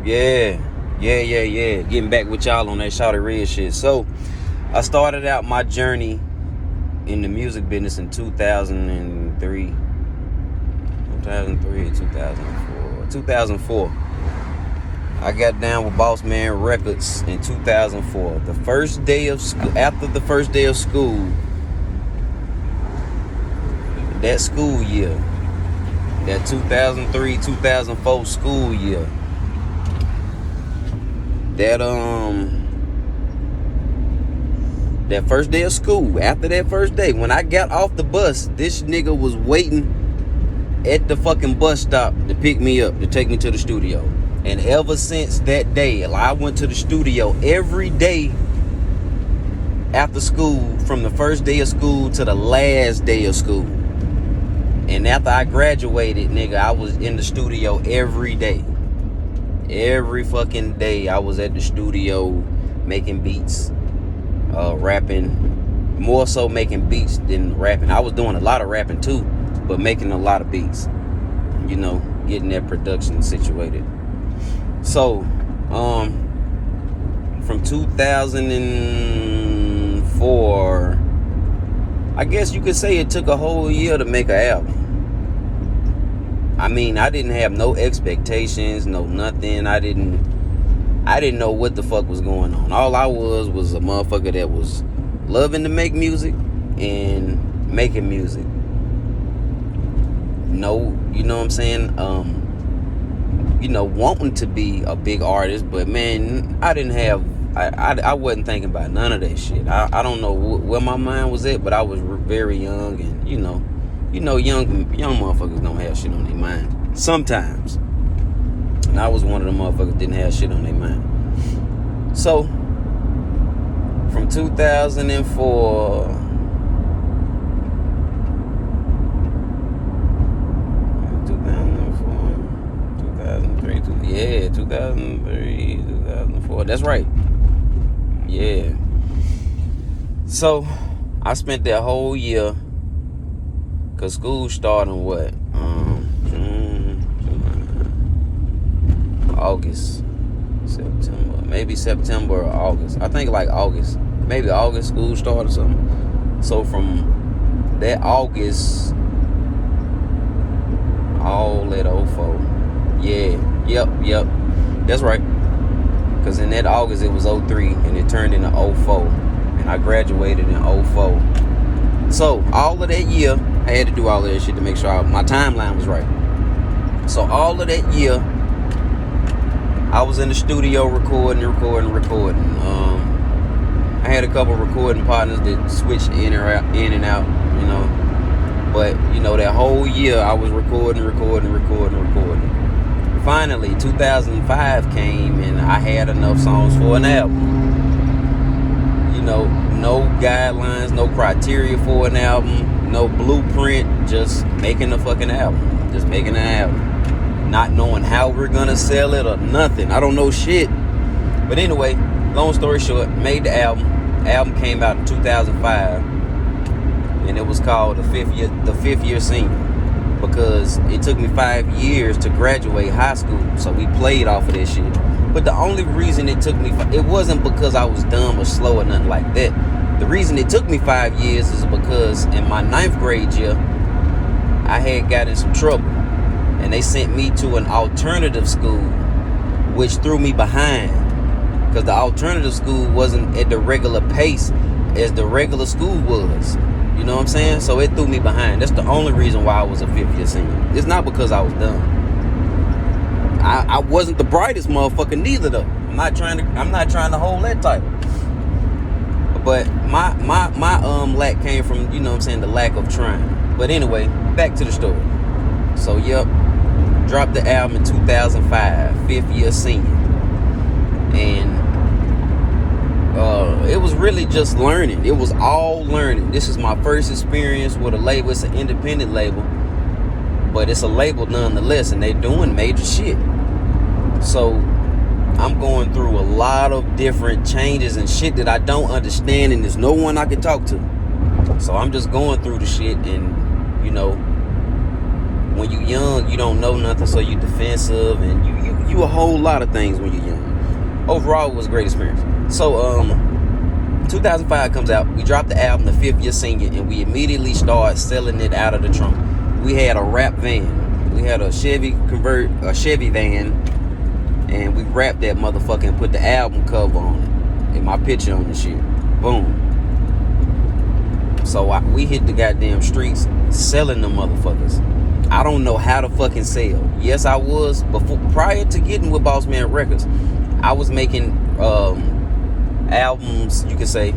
Yeah. Getting back with y'all on that Shawty Red shit. So, I started out my journey in the music business in 2004. 2004. I got down with Boss Man Records in 2004. The first day of school, after the first day of school, that school year, that 2003-2004 school year, that first day of school, after that first day, when I got off the bus, this nigga was waiting at the fucking bus stop to pick me up, to take me to the studio. And ever since that day, I went to the studio every day after school, from the first day of school to the last day of school. And after I graduated, nigga, I was in the studio every day. Every fucking day I was at the studio making beats, rapping. More so making beats than rapping. I was doing a lot of rapping too, but making a lot of beats. You know, getting that production situated. So, from 2004, I guess you could say it took a whole year to make an album. I mean, I didn't have no expectations, no nothing. I didn't know what the fuck was going on. All I was a motherfucker that was loving to make music and making music. No, you know what I'm saying? Wanting to be a big artist, but man, I wasn't thinking about none of that shit. I don't know where my mind was at, but I was very young, and young motherfuckers don't have shit on their mind sometimes. And I was one of the motherfuckers that didn't have shit on their mind. So, from 2004, 2004. That's right. Yeah. So, I spent that whole year, cause school started in what? June, July, August, September, maybe September or August. I think like August, maybe August school started or something. So from that August, all at 04. Yeah, yep, that's right. Cause in that August it was 03 and it turned into 04, and I graduated in 04. So all of that year, I had to do all of that shit to make sure my timeline was right. So all of that year, I was in the studio recording. I had a couple recording partners that switched in and out, But, that whole year I was recording. Finally, 2005 came and I had enough songs for an album. No guidelines, no criteria for an album, no blueprint, just making a fucking album. Just making an album. Not knowing how we're gonna sell it or nothing. I don't know shit. But anyway, long story short, made the album. The album came out in 2005. And it was called the fifth year senior. Because it took me 5 years to graduate high school. So we played off of that shit. But the only reason it took me, it wasn't because I was dumb or slow or nothing like that. The reason it took me 5 years is because in my 9th grade year, I had got in some trouble. And they sent me to an alternative school, which threw me behind. Because the alternative school wasn't at the regular pace as the regular school was. You know what I'm saying? So it threw me behind. That's the only reason why I was a 5th year senior. It's not because I was dumb. I wasn't the brightest motherfucker neither though. I'm not trying to hold that title. But my lack came from, the lack of trying. But anyway, back to the story. So yep, dropped the album in 2005, 5th year senior. And it was really just learning. It was all learning. This is my first experience with a label. It's an independent label, but it's a label nonetheless, and they're doing major shit. So I'm going through a lot of different changes and shit that I don't understand, and there's no one I can talk to. So I'm just going through the shit, and when you young, you don't know nothing, so you defensive, and you a whole lot of things when you're young. Overall, it was a great experience. So 2005 comes out. We dropped the album, the 5th year senior, and we immediately started selling it out of the trunk. We had a wrap van. We had a Chevy van, and we wrapped that motherfucker and put the album cover on it and my picture on the shit. Boom. So we hit the goddamn streets selling them motherfuckers. I don't know how to fucking sell. Yes, I was prior to getting with Boss Man Records. I was making albums, you could say,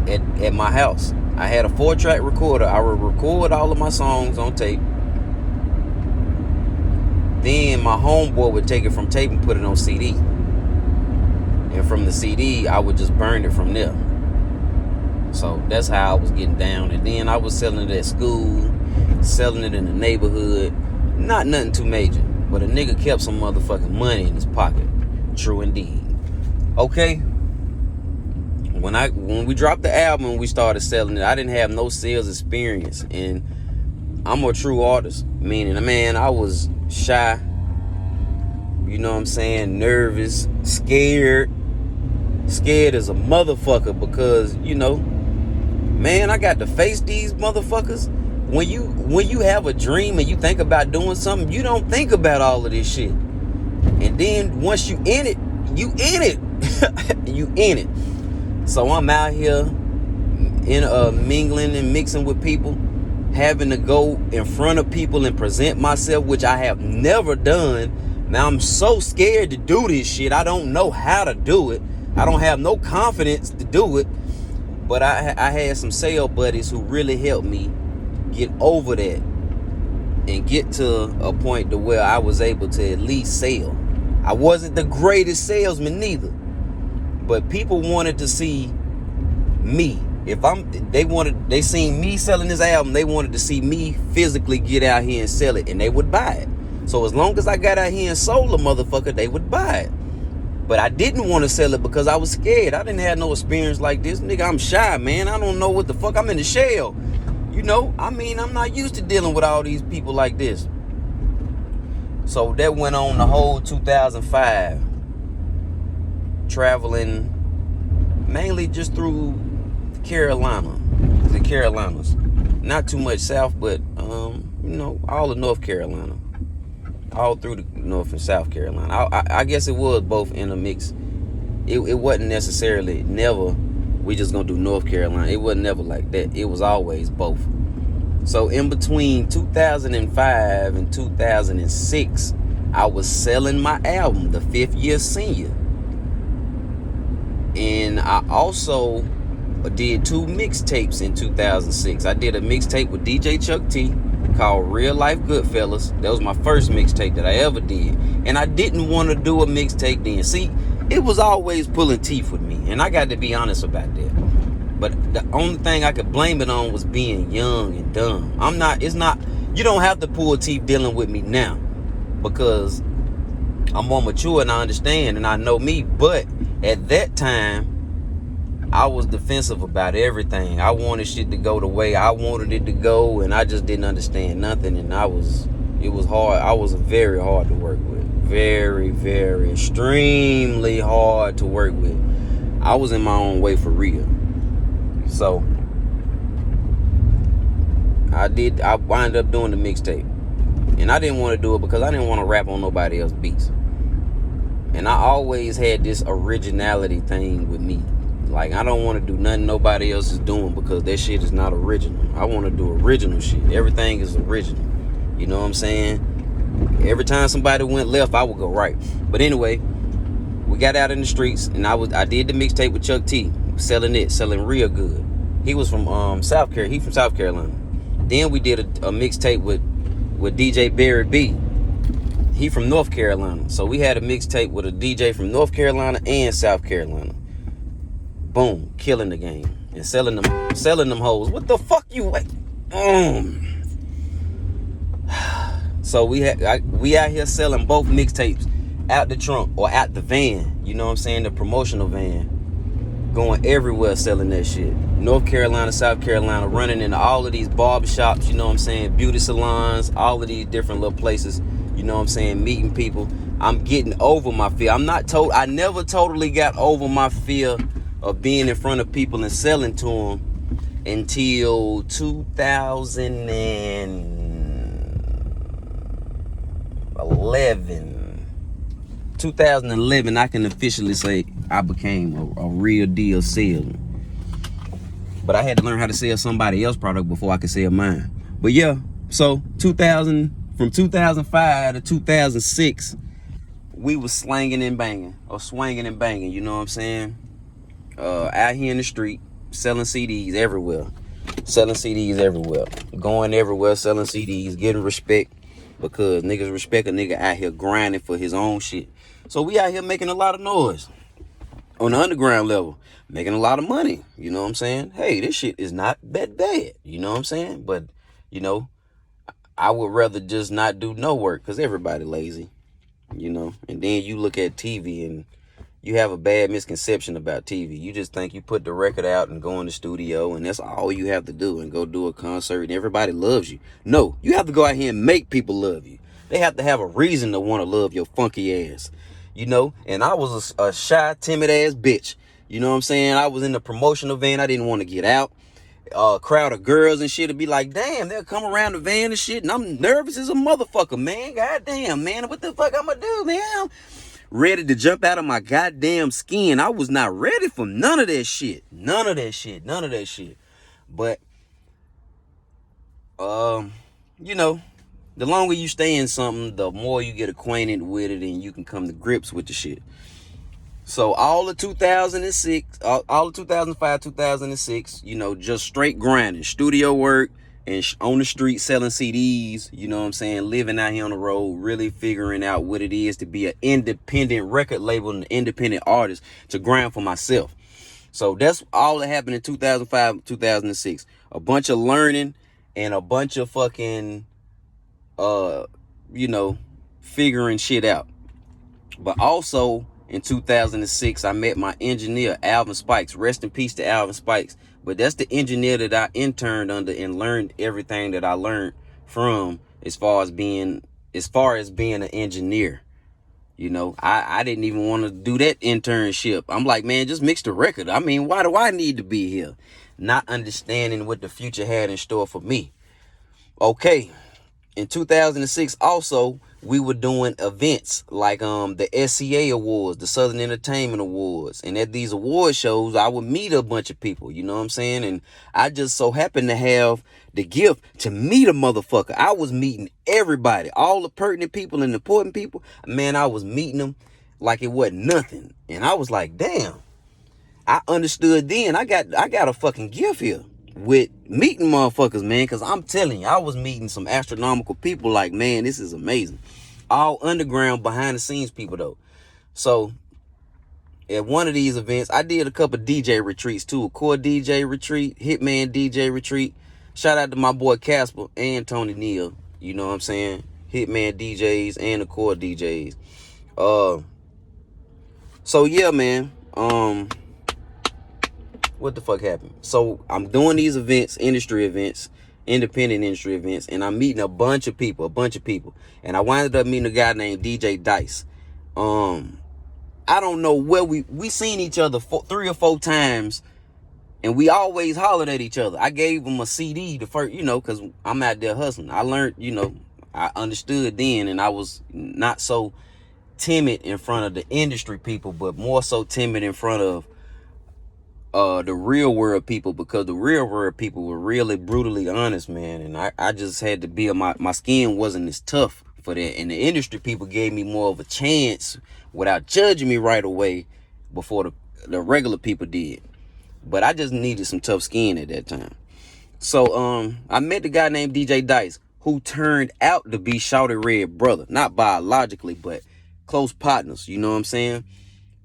at my house. I had a 4-track recorder. I would record all of my songs on tape. Then my homeboy would take it from tape and put it on CD. And from the CD, I would just burn it from there. So that's how I was getting down. And then I was selling it at school, selling it in the neighborhood. Not nothing too major, but a nigga kept some motherfucking money in his pocket. True indeed. Okay. When we dropped the album and we started selling it, I didn't have no sales experience. And I'm a true artist. Meaning, man, I was shy. You know what I'm saying? Nervous, scared. Scared as a motherfucker because, you know, man, I got to face these motherfuckers. When you have a dream and you think about doing something, you don't think about all of this shit. And then once you in it, you in it. You in it. So I'm out here mingling and mixing with people, having to go in front of people and present myself, which I have never done. Now I'm so scared to do this shit. I don't know how to do it. I don't have no confidence to do it. But I had some sales buddies who really helped me get over that and get to a point to where I was able to at least sell. I wasn't the greatest salesman neither, but people wanted to see me. They seen me selling this album, they wanted to see me physically get out here and sell it, and they would buy it. So as long as I got out here and sold a motherfucker, they would buy it. But I didn't want to sell it because I was scared. I didn't have no experience like this. Nigga, I'm shy, man. I don't know what the fuck. I'm in the shell. You know, I mean, I'm not used to dealing with all these people like this. So that went on the whole 2005. Traveling mainly just through the Carolinas. Not too much south, but, you know, all of North Carolina. All through the North and South Carolina. I guess it was both in a mix. It wasn't necessarily never, we just gonna do North Carolina. It wasn't never like that. It was always both. So in between 2005 and 2006, I was selling my album, the 5th year senior. And I also did 2 mixtapes in 2006. I did a mixtape with DJ Chuck T called Real Life Goodfellas. That was my first mixtape that I ever did. And I didn't want to do a mixtape then. See, it was always pulling teeth with me. And I got to be honest about that. But the only thing I could blame it on was being young and dumb. You don't have to pull teeth dealing with me now. Because I'm more mature and I understand and I know me. But at that time, I was defensive about everything. I wanted shit to go the way I wanted it to go, and I just didn't understand nothing. And it was hard. I was very hard to work with. Very, very, extremely hard to work with. I was in my own way for real. So I wound up doing the mixtape. And I didn't want to do it because I didn't want to rap on nobody else's beats. And I always had this originality thing with me. Like, I don't want to do nothing nobody else is doing because that shit is not original. I want to do original shit. Everything is original. You know what I'm saying? Every time somebody went left, I would go right. But anyway, we got out in the streets, and I did the mixtape with Chuck T, selling real good. He was from South Carolina. He from South Carolina. Then we did a mixtape with DJ Barry B. He from North Carolina. So we had a mixtape with a DJ from North Carolina and South Carolina. Boom, killing the game and selling them hoes. What the fuck you wait? So we out here selling both mixtapes out the trunk or out the van. You know what I'm saying? The promotional van. Going everywhere selling that shit. North Carolina, South Carolina, running into all of these barbershops, you know what I'm saying? Beauty salons, all of these different little places. You know what I'm saying? Meeting people. I'm getting over my fear. I never totally got over my fear of being in front of people and selling to them until 2011, I can officially say I became a real deal salesman. But I had to learn how to sell somebody else's product before I could sell mine. But yeah, so from 2005 to 2006, we was slanging and banging, or swinging and banging, you know what I'm saying? Out here in the street, selling CDs everywhere. Going everywhere, selling CDs, getting respect, because niggas respect a nigga out here grinding for his own shit. So we out here making a lot of noise on the underground level, making a lot of money. You know what I'm saying? Hey, this shit is not that bad. You know what I'm saying? But, you know, I would rather just not do no work, because everybody lazy, you know. And then you look at TV and you have a bad misconception about TV. You just think you put the record out and go in the studio and that's all you have to do, and go do a concert and everybody loves you. No, you have to go out here and make people love you. They have to have a reason to want to love your funky ass, you know. And I was a shy, timid ass bitch. You know what I'm saying? I was in the promotional van. I didn't want to get out. Crowd of girls and shit would be like, damn, they'll come around the van and shit, and I'm nervous as a motherfucker, man. Goddamn, man, what the fuck I'm gonna do, man? Ready to jump out of my goddamn skin. I was not ready for none of that shit. But, you know, the longer you stay in something, the more you get acquainted with it and you can come to grips with the shit. So all of 2006, all of 2005, 2006, you know, just straight grinding, studio work, and on the street selling CDs, you know what I'm saying, living out here on the road, really figuring out what it is to be an independent record label and an independent artist, to grind for myself. So that's all that happened in 2005, 2006. A bunch of learning and a bunch of fucking, you know, figuring shit out. But also in 2006, I met my engineer, Alvin Spikes. Rest in peace to Alvin Spikes. But that's the engineer that I interned under and learned everything that I learned from, as far as being an engineer. You know, I didn't even want to do that internship. I'm like, man, just mix the record. I mean, why do I need to be here? Not understanding what the future had in store for me. Okay. In 2006, also, we were doing events like the SCA Awards, the Southern Entertainment Awards. And at these award shows, I would meet a bunch of people, you know what I'm saying? And I just so happened to have the gift to meet a motherfucker. I was meeting everybody, all the pertinent people and important people. Man, I was meeting them like it wasn't nothing. And I was like, damn, I understood then. I got a fucking gift here with meeting motherfuckers, man, because I'm telling you, I was meeting some astronomical people. Like, man, this is amazing. All underground, behind the scenes people, though. So at one of these events, I did a couple DJ retreats too. A core DJ retreat, Hitman DJ retreat. Shout out to my boy Casper and Tony Neal. You know what I'm saying? Hitman DJs and the core DJs. So yeah, man. What the fuck happened? So I'm doing these events, independent industry events, and I'm meeting a bunch of people. And I wound up meeting a guy named DJ Dice. I don't know where we seen each other 3 or 4 times, and we always hollered at each other. I gave him a CD the first, you know, because I'm out there hustling. I learned, you know, I understood then, and I was not so timid in front of the industry people, but more so timid in front of the real world people, because the real world people were really brutally honest, man. And I just had to be, my skin wasn't as tough for that. And the industry people gave me more of a chance without judging me right away before the regular people did. But I just needed some tough skin at that time. So I met the guy named DJ Dice, who turned out to be Shawty Red brother. Not biologically, but close partners, you know what I'm saying?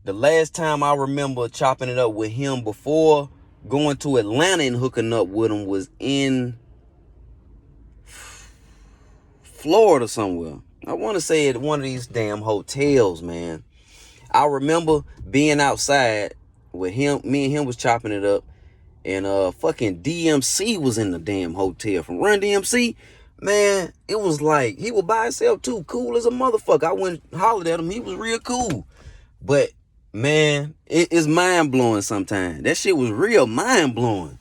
The last time I remember chopping it up with him before going to Atlanta and hooking up with him was in Florida somewhere. I want to say at one of these damn hotels, man. I remember being outside with him. Me and him was chopping it up. And fucking DMC was in the damn hotel. From Run DMC, Man, it was like, he was by himself too, cool as a motherfucker. I went and hollered at him, he was real cool. But, man, it is mind-blowing sometimes. That shit was real mind-blowing.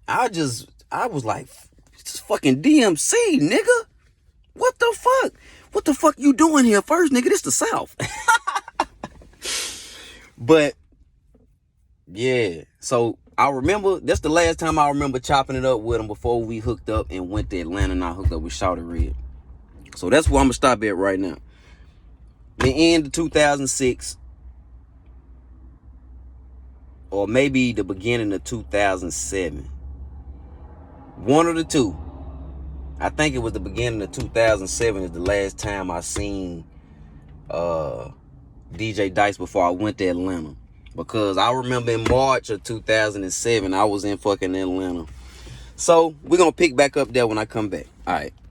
I was like, it's fucking DMC, nigga. What the fuck? What the fuck you doing here first, nigga? This the South. But, yeah. So, I remember, that's the last time I remember chopping it up with him before we hooked up and went to Atlanta and I hooked up with Shawty Red. So, that's where I'm going to stop at right now. The end of 2006, or maybe the beginning of 2007. One of the two. I think it was the beginning of 2007 is the last time I seen DJ Dice before I went to Atlanta. Because I remember in March of 2007, I was in fucking Atlanta. So, we're going to pick back up there when I come back. All right.